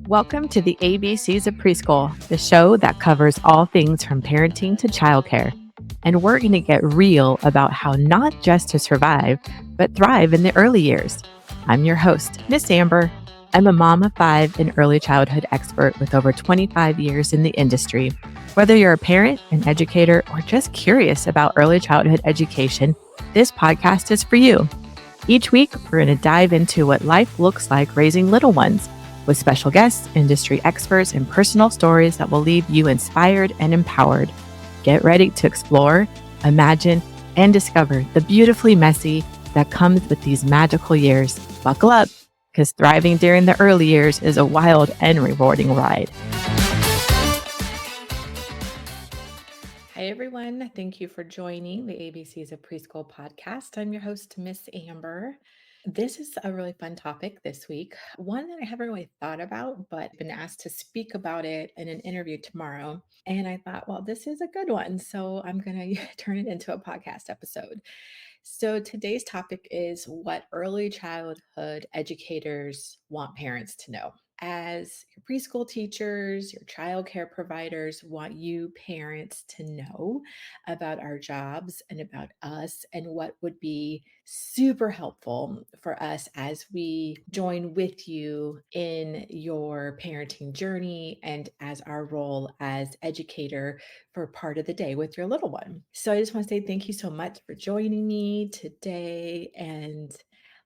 Welcome to the ABCs of Preschool, the show that covers all things from parenting to childcare. And we're going to get real about how not just to survive, but thrive in the early years. I'm your host, Miss Amber. I'm a mom of 5 and early childhood expert with over 25 years in the industry. Whether you're a parent, an educator, or just curious about early childhood education, this podcast is for you. Each week, we're going to dive into what life looks like raising little ones with special guests, industry experts, and personal stories that will leave you inspired and empowered. Get ready to explore, imagine, and discover the beautifully messy that comes with these magical years. Buckle up, because thriving during the early years is a wild and rewarding ride. Hi, everyone. Thank you for joining the ABCs of Preschool podcast. I'm your host, Miss Amber. This is a really fun topic this week, one that I haven't really thought about, but been asked to speak about it in an interview tomorrow. And I thought, well, this is a good one. So I'm going to turn it into a podcast episode. So today's topic is what early childhood educators want parents to know. As your preschool teachers, your childcare providers want you parents to know about our jobs and about us and what would be super helpful for us as we join with you in your parenting journey and as our role as educator for part of the day with your little one. So I just want to say thank you so much for joining me today, and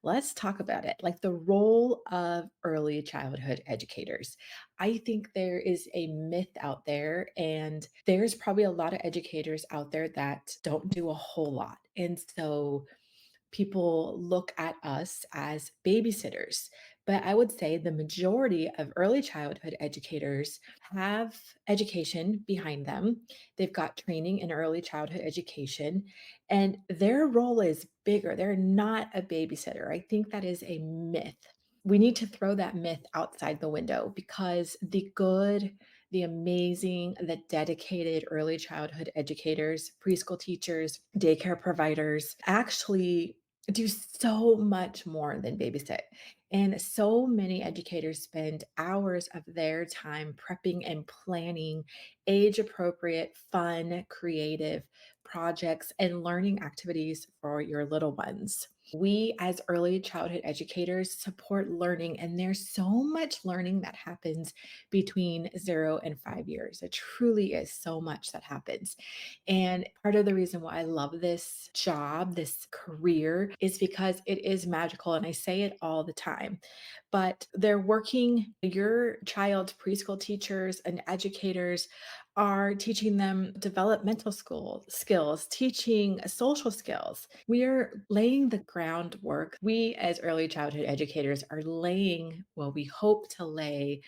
let's talk about it. Like the role of early childhood educators. I think there is a myth out there, and there's probably a lot of educators out there that don't do a whole lot. And so people look at us as babysitters. But I would say the majority of early childhood educators have education behind them. They've got training in early childhood education, and their role is bigger. They're not a babysitter. I think that is a myth. We need to throw that myth outside the window because the good, the amazing, the dedicated early childhood educators, preschool teachers, daycare providers actually do so much more than babysit. And so many educators spend hours of their time prepping and planning age appropriate, fun, creative projects and learning activities for your little ones. We, as early childhood educators, support learning, and there's so much learning that happens between 0 and 5 years. It truly is so much that happens. And part of the reason why I love this job, this career, is because it is magical. And I say it all the time. But they're working, your child's preschool teachers and educators are teaching them developmental skills, teaching social skills. We are laying the groundwork. We, as early childhood educators, are laying, well, we hope to lay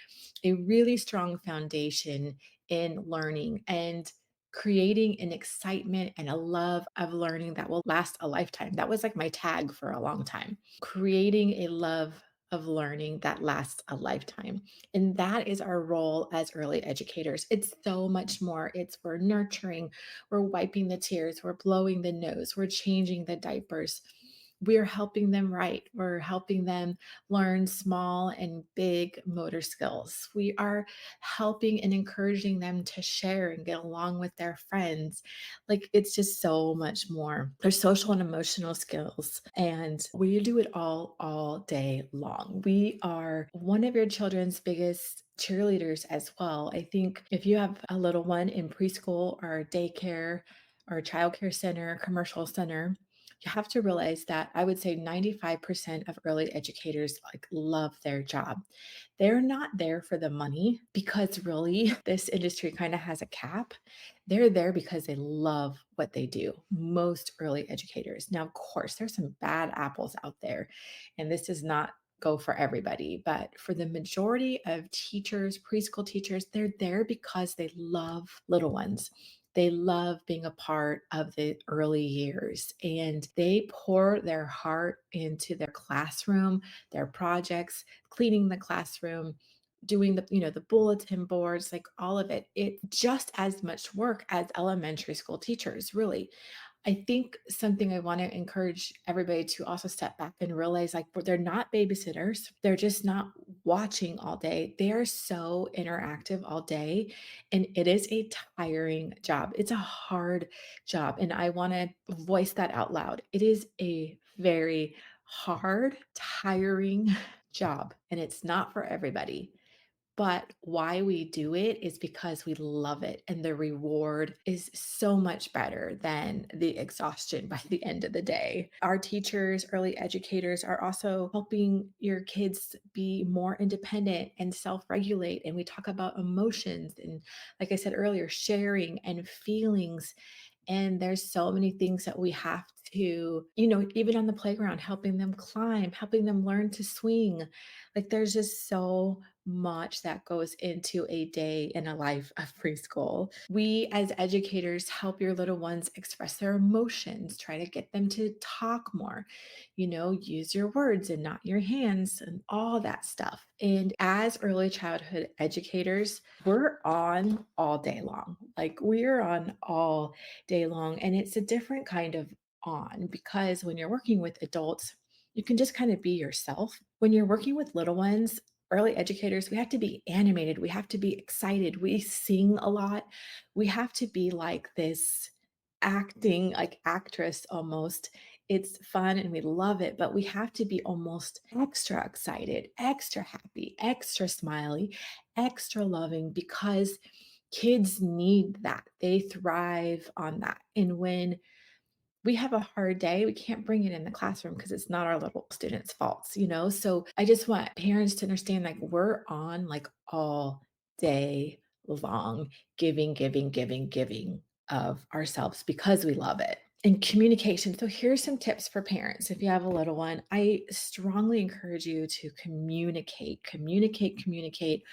a really strong foundation in learning and creating an excitement and a love of learning that will last a lifetime. That was like my tag for a long time. Creating a love of learning that lasts a lifetime. And that is our role as early educators. It's so much more. We're nurturing, we're wiping the tears, we're blowing the nose, we're changing the diapers. We're helping them write. We're helping them learn small and big motor skills. We are helping and encouraging them to share and get along with their friends. Like it's just so much more. There's social and emotional skills, and we do it all day long. We are one of your children's biggest cheerleaders as well. I think if you have a little one in preschool or daycare or childcare center, commercial center, you have to realize that I would say 95% of early educators like love their job. They're not there for the money because really this industry kind of has a cap. They're there because they love what they do. Most early educators. Now, of course, there's some bad apples out there, and this does not go for everybody, but for the majority of teachers, preschool teachers, they're there because they love little ones. They love being a part of the early years, and they pour their heart into their classroom, their projects, cleaning the classroom, doing the bulletin boards, like all of it. It's just as much work as elementary school teachers, really. I think something I want to encourage everybody to also step back and realize, like, they're not babysitters. They're just not watching all day. They are so interactive all day, and it is a tiring job. It's a hard job, and I want to voice that out loud. It is a very hard, tiring job, and it's not for everybody. But why we do it is because we love it, and the reward is so much better than the exhaustion by the end of the day. Our teachers, early educators are also helping your kids be more independent and self regulate. And we talk about emotions and, like I said earlier, sharing and feelings, and there's so many things that we have to, even on the playground, helping them climb, helping them learn to swing. Like there's just so much that goes into a day in a life of preschool. We as educators help your little ones express their emotions, try to get them to talk more, use your words and not your hands and all that stuff. And as early childhood educators, we're on all day long. Like we're on all day long. And it's a different kind of on because when you're working with adults, you can just kind of be yourself. When you're working with little ones, early educators, we have to be animated. We have to be excited. We sing a lot. We have to be like this acting, like actress almost. It's fun and we love it, but we have to be almost extra excited, extra happy, extra smiley, extra loving because kids need that. They thrive on that. And when we have a hard day, we can't bring it in the classroom because it's not our little students' faults. So I just want parents to understand like we're on like all day long, giving, giving, giving, giving of ourselves because we love it. And communication. So here's some tips for parents. If you have a little one, I strongly encourage you to communicate, communicate, communicate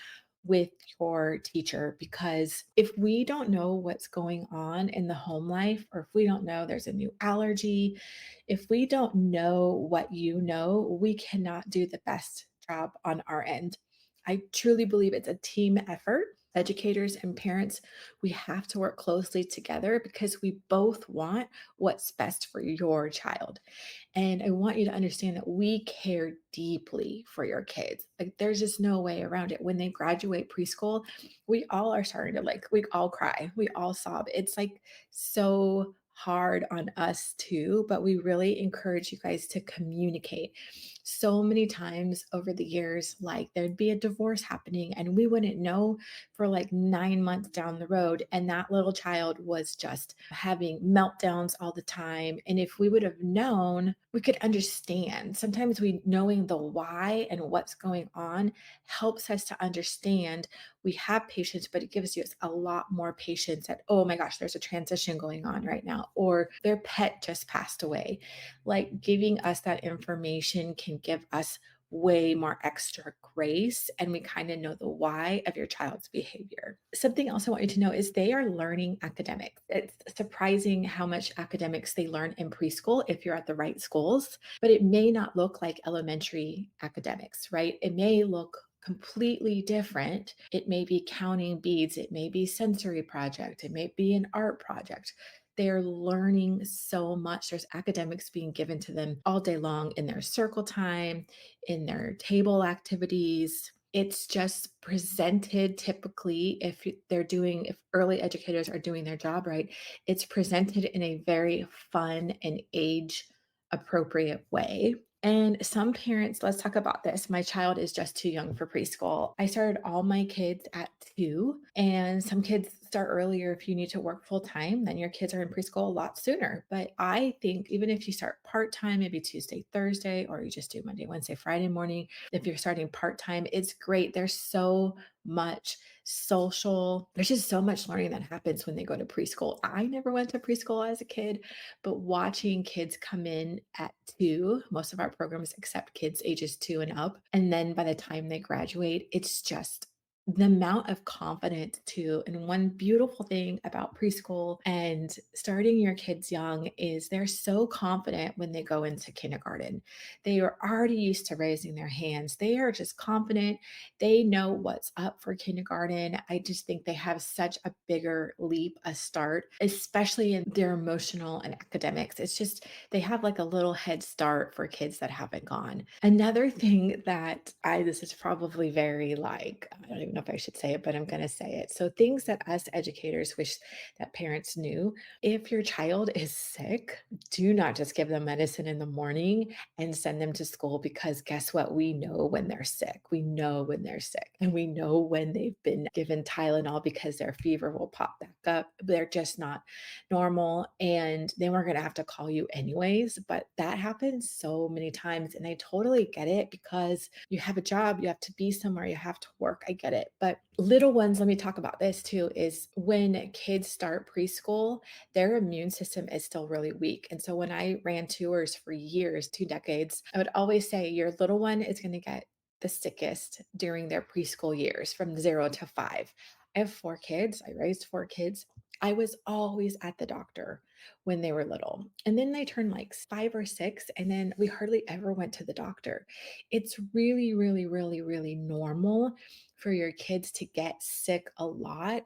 with your teacher because if we don't know what's going on in the home life, or if we don't know there's a new allergy, if we don't know what we cannot do the best job on our end. I truly believe it's a team effort. Educators and parents, we have to work closely together because we both want what's best for your child. And I want you to understand that we care deeply for your kids. Like there's just no way around it. When they graduate preschool, we all are starting to we all cry, we all sob. It's like so hard on us too, but we really encourage you guys to communicate. So many times over the years, like there'd be a divorce happening and we wouldn't know for like 9 months down the road. And that little child was just having meltdowns all the time. And if we would have known, we could understand. Sometimes we knowing the why and what's going on helps us to understand. We have patience, but it gives us a lot more patience that, oh my gosh, there's a transition going on right now, or their pet just passed away. Like giving us that information can give us way more extra grace and we kind of know the why of your child's behavior. Something else I want you to know is they are learning academics. It's surprising how much academics they learn in preschool if you're at the right schools, but it may not look like elementary academics, right? It may look completely different. It may be counting beads, it may be sensory project, it may be an art project. They're learning so much. There's academics being given to them all day long in their circle time, in their table activities. It's just presented typically if early educators are doing their job right, it's presented in a very fun and age appropriate way. And some parents, let's talk about this. My child is just too young for preschool. I started all my kids at 2, and some kids start earlier if you need to work full time, then your kids are in preschool a lot sooner. But I think even if you start part time, maybe Tuesday, Thursday, or you just do Monday, Wednesday, Friday morning, if you're starting part time, it's great. There's so much there's just so much learning that happens when they go to preschool. I never went to preschool as a kid, but watching kids come in at 2, most of our programs accept kids ages 2 and up. And then by the time they graduate, it's just the amount of confidence too. And one beautiful thing about preschool and starting your kids young is they're so confident when they go into kindergarten. They are already used to raising their hands. They are just confident. They know what's up for kindergarten. I just think they have such a bigger leap, a start, especially in their emotional and academics. It's just, they have like a little head start for kids that haven't gone. Another thing that this is probably very like, I don't even know if I should say it, but I'm going to say it. So, things that us educators wish that parents knew: if your child is sick, do not just give them medicine in the morning and send them to school, because guess what? We know when they're sick. We know when they're sick, and we know when they've been given Tylenol, because their fever will pop back up. They're just not normal, and then we're going to have to call you anyways. But that happens so many times, and I totally get it, because you have a job, you have to be somewhere, you have to work. I get it. But little ones, let me talk about this too, is when kids start preschool, their immune system is still really weak. And so when I ran tours for years, 2 decades, I would always say your little one is going to get the sickest during their preschool years from 0 to 5. I have 4 kids. I raised 4 kids. I was always at the doctor when they were little. And then they turned like 5 or 6, and then we hardly ever went to the doctor. It's really, really, really, really normal for your kids to get sick a lot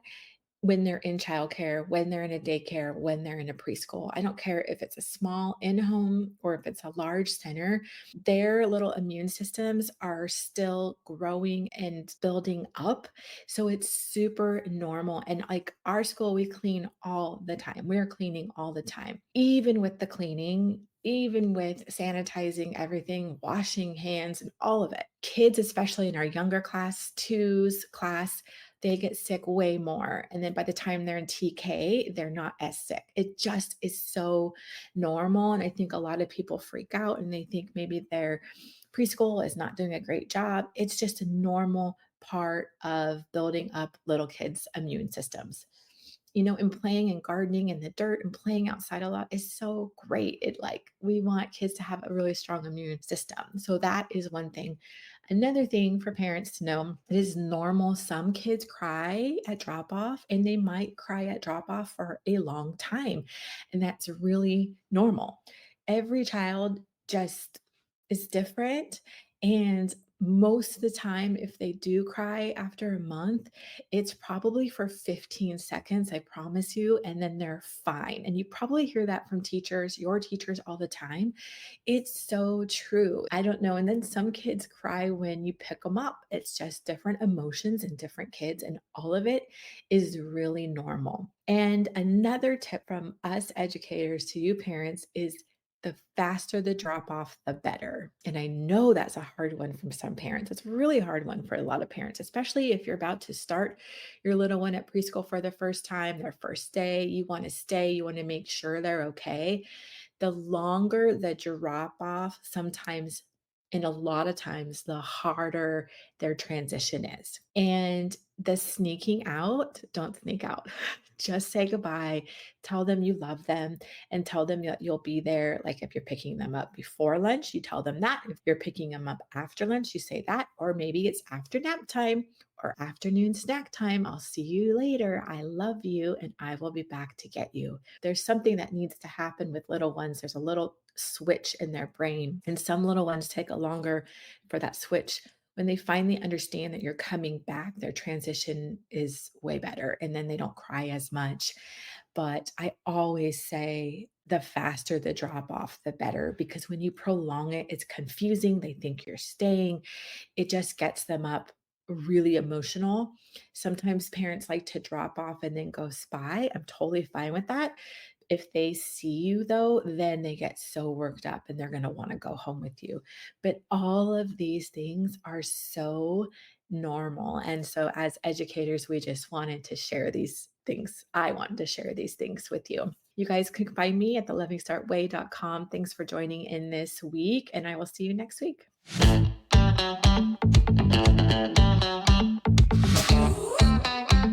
when they're in childcare, when they're in a daycare, when they're in a preschool. I don't care if it's a small in-home or if it's a large center, their little immune systems are still growing and building up. So it's super normal. And like our school, we clean all the time. We're cleaning all the time. Even with the cleaning, even with sanitizing everything, washing hands, and all of it. Kids, especially in our younger class, twos class, they get sick way more. And then by the time they're in TK, they're not as sick. It just is so normal. And I think a lot of people freak out and they think maybe their preschool is not doing a great job. It's just a normal part of building up little kids' immune systems. And playing and gardening in the dirt and playing outside a lot is so great. We want kids to have a really strong immune system. So that is one thing. Another thing for parents to know: it is normal. Some kids cry at drop off, and they might cry at drop off for a long time. And that's really normal. Every child just is different. And most of the time, if they do cry after a month, it's probably for 15 seconds, I promise you, and then they're fine. And you probably hear that from teachers, your teachers, all the time. It's so true. I don't know. And then some kids cry when you pick them up. It's just different emotions in different kids, and all of it is really normal. And another tip from us educators to you parents is: the faster the drop off, the better. And I know that's a hard one from some parents. It's a really hard one for a lot of parents, especially if you're about to start your little one at preschool for the first time, their first day. You want to stay, you want to make sure they're okay. The longer the drop off, sometimes, and a lot of times, the harder their transition is. And the sneaking out, don't sneak out. Just say goodbye, tell them you love them, and tell them that you'll be there. Like if you're picking them up before lunch, you tell them that. If you're picking them up after lunch, you say that. Or maybe it's after nap time or afternoon snack time. I'll see you later. I love you, and I will be back to get you. There's something that needs to happen with little ones. There's a little switch in their brain, and some little ones take a longer for that switch. When they finally understand that you're coming back, their transition is way better, and then they don't cry as much. But I always say the faster the drop off, the better, because when you prolong it, it's confusing. They think you're staying. It just gets them up really emotional. Sometimes parents like to drop off and then go spy. I'm totally fine with that. If they see you though, then they get so worked up and they're going to want to go home with you. But all of these things are so normal. And so as educators, we just wanted to share these things. I wanted to share these things with you. You guys can find me at thelovingstartway.com. Thanks for joining in this week, and I will see you next week.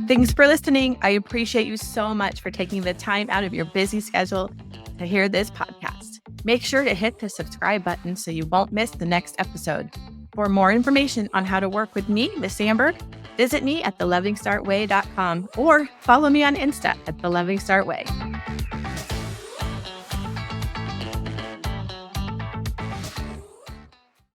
Thanks for listening. I appreciate you so much for taking the time out of your busy schedule to hear this podcast. Make sure to hit the subscribe button so you won't miss the next episode. For more information on how to work with me, Miss Sandberg, Visit me at thelovingstartway.com or follow me on Insta at The Loving Start Way.